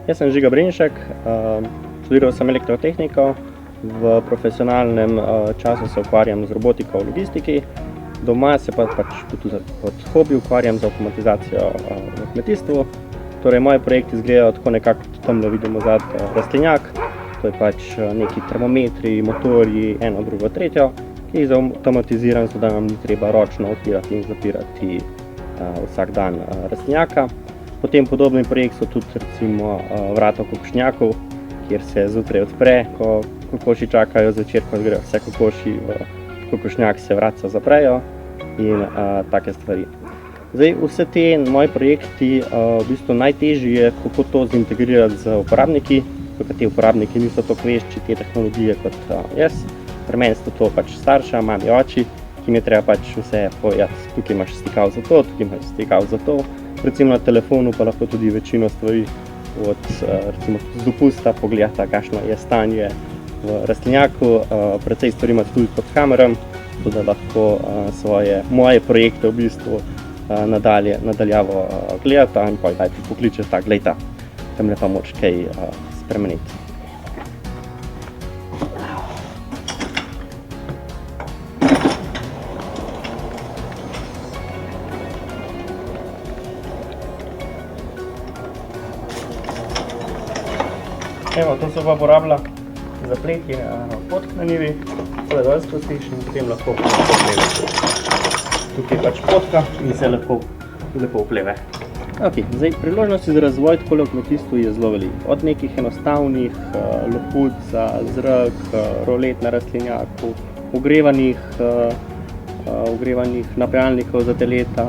Jaz sem Žiga Brinšek, študiral sem elektrotehniko, v profesionalnem času se ukvarjam z robotiko v logistiki, doma se pa tudi kot hobi ukvarjam z avtomatizacijo v kmetijstvu. Torej, moji projekti izgledajo tako nekako, tamle vidimo zadaj rastlinjak, to je neki termometri, motorji, eno, drugo, tretjo, ki jih avtomatiziram, zato da nam ni treba ročno odpirati in zapirati vsak dan rastlinjaka. Potem podobni projekt so tudi recimo vrata kokošnjakov, kjer se zjutraj odpre, ko kokoši čakajo zvečer, ko grejo vse kokoši v kokošnjak, se vratca zaprejo in take stvari. Zdaj, vse te moji projekti, v bistvu najtežje je, kako to zintegrirati z uporabniki, ker te uporabniki niso toliko vešči te tehnologije kot jaz. Pri meni so to starša, mami, oči, ki mi je treba vse povedati, tukaj imaš stikal za to, tukaj imaš stikal za to. Recimo na telefonu pa lahko tudi večino stvari od recimo z dopusta pogledata, kakšno je stanje v rastlinjaku. Precej stvari imate tudi pod kameram, tako da lahko moje projekte v bistvu nadaljavo gledata in pa dajte pokličeta, glejta, tamle pa moč kaj spremeniti. Evo, to se pa uporablja za pletje potk na njivi, tole dol spustiš in potem lahko popleve. Tukaj je potka in se lepo vpleve. Zdaj, priložnosti za razvoj takole v kmetijstvu je zelo veliko. Od nekih enostavnih loput za zrak, rolet na rastlinjaku, ogrevanih napajalnikov za teleta.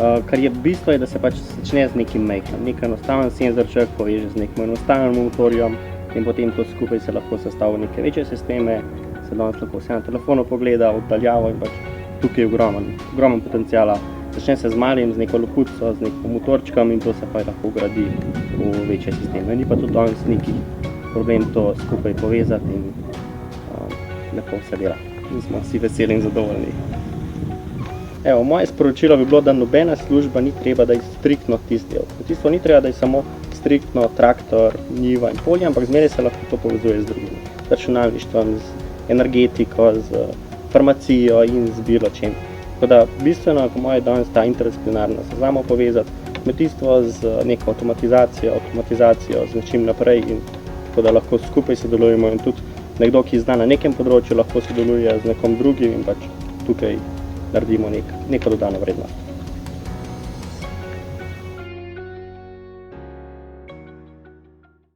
Kar je bistvo, je, da se začne z nekim majhnim, nek enostaven senzorček poveže z nekim enostavnim motorjem in potem to skupaj se lahko sestavi v neke večje sisteme, se danes lahko vse na telefonu pogleda, oddaljavo in tukaj je ogromen potenciala. Začne se z malim, z neko loputco, z nekim motorčkom in to se lahko ugradi v večje sisteme. Ni pa tudi danes neki problem to skupaj povezati in lepo se dela. In smo vsi veseli in zadovoljni. Evo, moje sporočilo bi bilo, da nobena služba ni treba, da je striktno tisti del. Kmetijstvo ni treba, da je samo striktno traktor, njiva in polje, ampak zmeraj se lahko to povezuje z drugimi. Z računalništvom, z energetiko, z farmacijo in z bilo čem. Tako da bistveno je po moje danes ta interdisciplinarno se znamo povezati, kmetijstvo z neko avtomatizacijo, z nečim naprej in tako da lahko skupaj sodelujemo in tudi nekdo, ki zna na nekem področju, lahko sodeluje z nekom drugim in tukaj naredimo neko dodano vrednost.